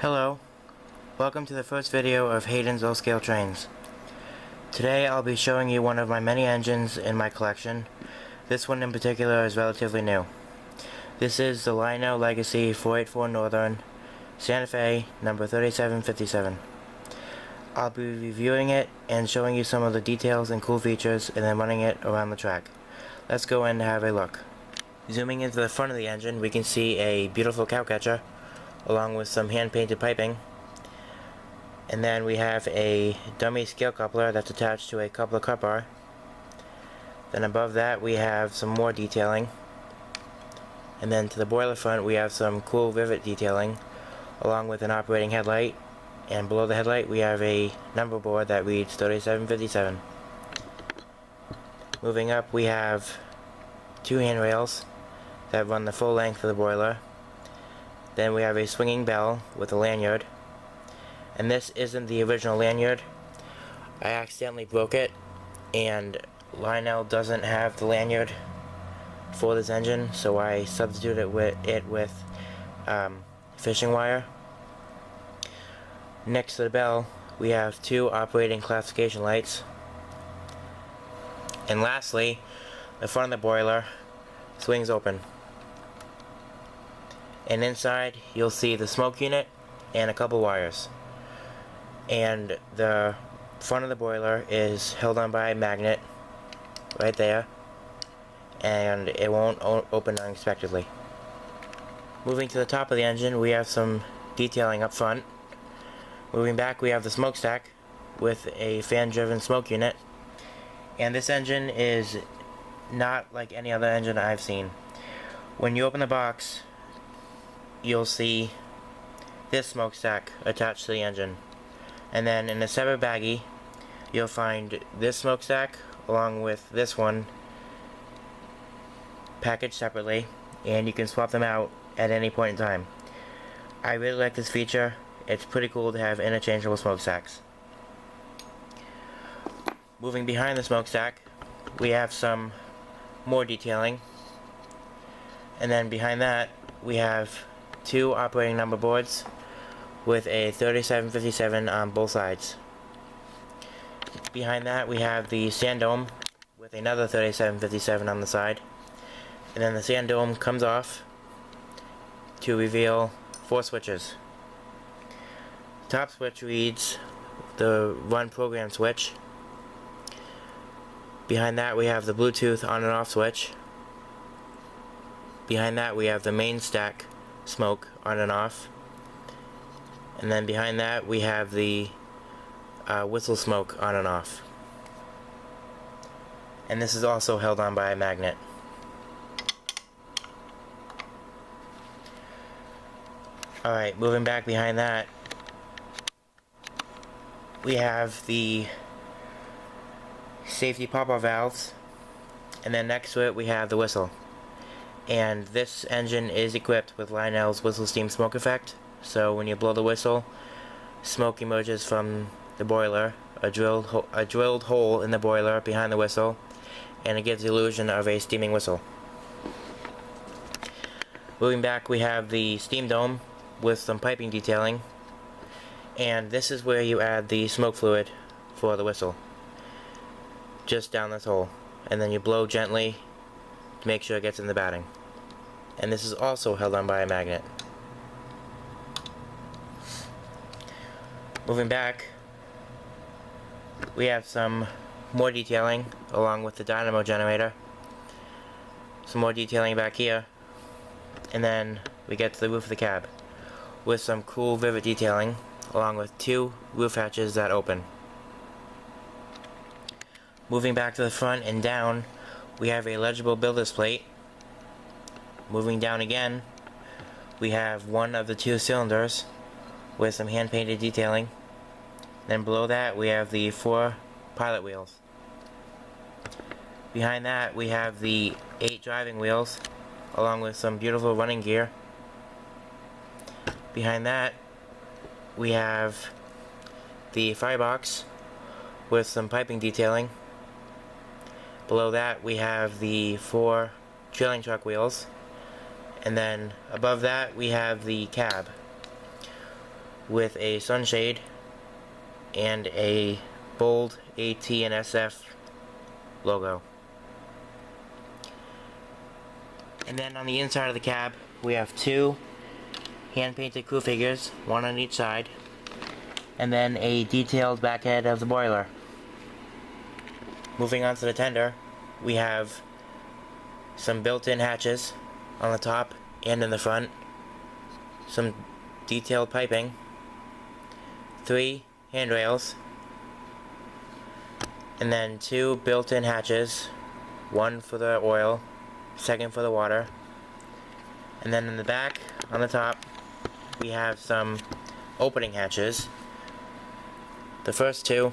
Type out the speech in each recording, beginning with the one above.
Hello, welcome to the first video of Hayden's L-Scale Trains. Today I'll be showing you one of my many engines in my collection. This one in particular is relatively new. This is the Lionel Legacy 484 Northern Santa Fe number 3757. I'll be reviewing it and showing you some of the details and cool features and then running it around the track. Let's go in and have a look. Zooming into the front of the engine, we can see a beautiful cowcatcher along with some hand-painted piping, and then we have a dummy scale coupler that's attached to a coupler cut bar. Then above that we have some more detailing, and then to the boiler front we have some cool rivet detailing along with an operating headlight, and below the headlight we have a number board that reads 3757. Moving up, we have two handrails that run the full length of the boiler. Then we have a swinging bell with a lanyard, and this isn't the original lanyard. I accidentally broke it, and Lionel doesn't have the lanyard for this engine, so I substituted it with fishing wire. Next to the bell we have two operating classification lights, and lastly the front of the boiler swings open, and inside you'll see the smoke unit and a couple wires, and the front of the boiler is held on by a magnet right there, and it won't open unexpectedly. Moving to the top of the engine, we have some detailing up front. Moving back, we have the smokestack with a fan-driven smoke unit, and this engine is not like any other engine I've seen. When you open the box, you'll see this smokestack attached to the engine, and then in a separate baggie you'll find this smokestack along with this one packaged separately, and you can swap them out at any point in time. I really like this feature. It's pretty cool to have interchangeable smokestacks. Moving behind the smokestack, we have some more detailing, and then behind that we have two operating number boards with a 3757 on both sides. Behind that we have the sand dome with another 3757 on the side, and then the sand dome comes off to reveal four switches. Top switch reads the run program switch. Behind that we have the Bluetooth on and off switch. Behind that we have the main stack smoke on and off, and then behind that we have the whistle smoke on and off, and this is also held on by a magnet. Alright, moving back behind that we have the safety pop-off valves, and then next to it we have the whistle. And this engine is equipped with Lionel's whistle steam smoke effect, so when you blow the whistle, smoke emerges from the boiler, a drilled hole in the boiler behind the whistle, and it gives the illusion of a steaming whistle. Moving back, we have the steam dome with some piping detailing, and this is where you add the smoke fluid for the whistle, just down this hole, and then you blow gently to make sure it gets in the batting. And this is also held on by a magnet. Moving back, we have some more detailing along with the dynamo generator. Some more detailing back here, and then we get to the roof of the cab with some cool rivet detailing along with two roof hatches that open. Moving back to the front and down, we have a legible builder's plate. Moving down again, we have one of the two cylinders with some hand-painted detailing. Then below that we have the four pilot wheels. Behind that we have the 8 driving wheels along with some beautiful running gear. Behind that we have the firebox with some piping detailing. Below that we have the 4 trailing truck wheels, and then above that we have the cab. with a sunshade and a bold AT&SF logo. And then on the inside of the cab, we have two hand-painted crew figures, one on each side, and then a detailed back head of the boiler. Moving on to the tender, we have some built-in hatches on the top and in the front, some detailed piping, 3 handrails, and then 2 built-in hatches, one for the oil, second for the water. And then in the back, on the top, we have some opening hatches. The first 2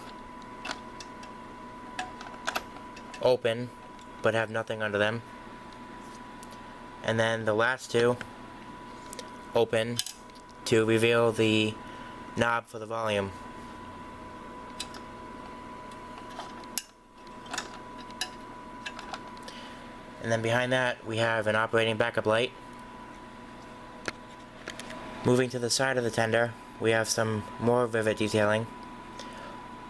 open, but have nothing under them. And then the last 2 open to reveal the knob for the volume. And then behind that, we have an operating backup light. Moving to the side of the tender, we have some more rivet detailing,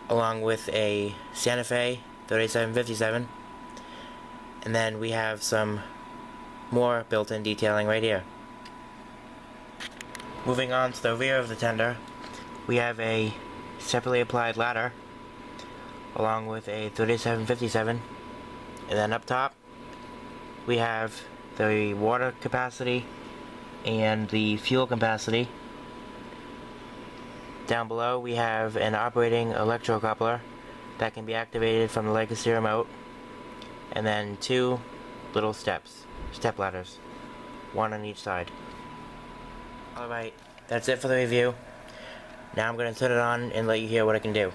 along with a Santa Fe 3757, and then we have some more built-in detailing right here. Moving on to the rear of the tender, we have a separately applied ladder, along with a 3757, and then up top, we have the water capacity and the fuel capacity. Down below we have an operating electrocoupler that can be activated from the legacy remote, and then 2 little step ladders, one on each side. Alright, that's it for the review. Now I'm going to turn it on and let you hear what it can do.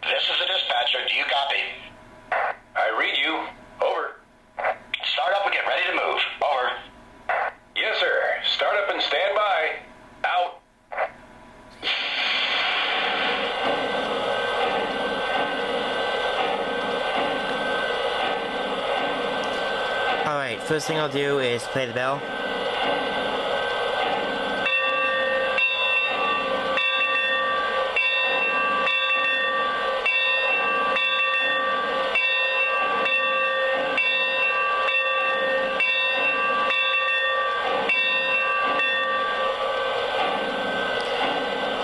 This is the dispatcher. Do you copy? I read you. Over. Start up and get ready to move. Over. Yes, sir. Start up and stand by. Out. Alright, first thing I'll do is play the bell.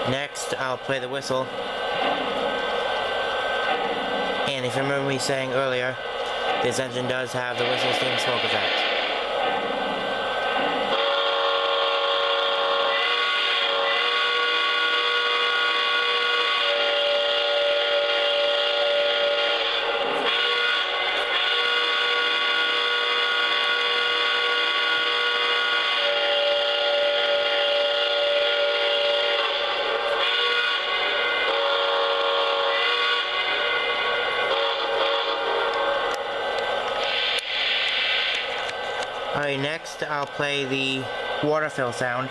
Next, I'll play the whistle. And if you remember me saying earlier, this engine does have the whistle steam smoke effect. Alright, next I'll play the water fill sound.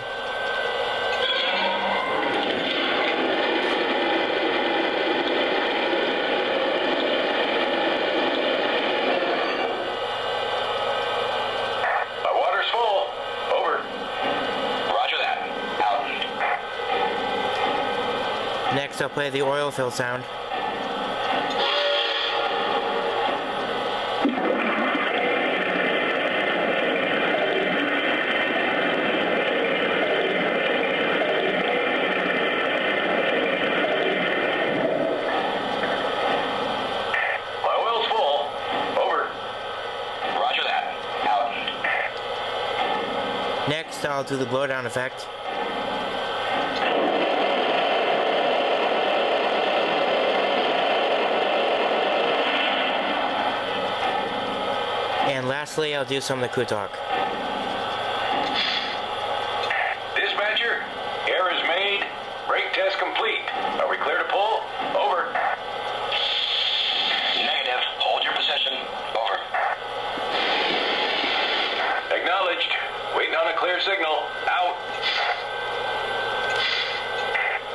My water's full. Over. Roger that. Out. Next I'll play the oil fill sound. Next, I'll do the blowdown effect. And lastly, I'll do some of the crew talk. Dispatcher, air is made. Brake test complete. Are we clear to pull? Over. Negative. Hold your position. Over. Acknowledged. Waiting on a clear signal. Out.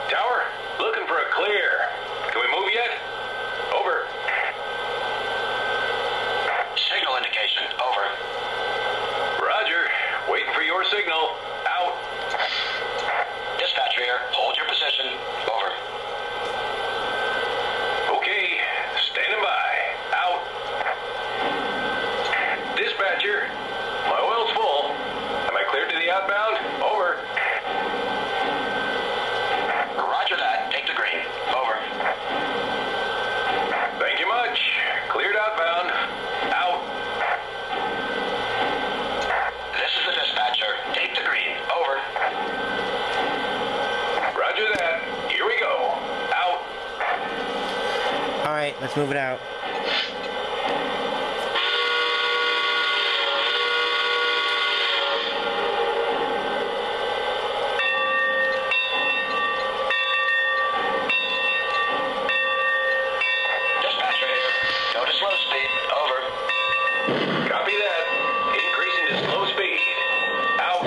Tower, looking for a clear. Can we move yet? Over. Signal indication. Over. signal. Out. Dispatcher here. Hold your position. Over. Okay. Standing by. Out. Dispatcher. My oil's full. Am I cleared to the outbound? Over. Roger that. Take the green. Over. Thank you much. Cleared outbound. Out. This is the dispatcher. Take the green. Over. Roger that. Here we go. Out. Alright, let's move it out. Dispatcher here. Go to slow speed. Over. Copy that. Increasing to slow speed. Out.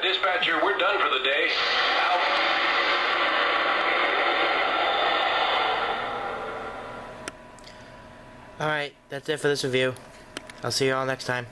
Dispatcher, we're done for the day. Out. Alright, that's it for this review. I'll see you all next time.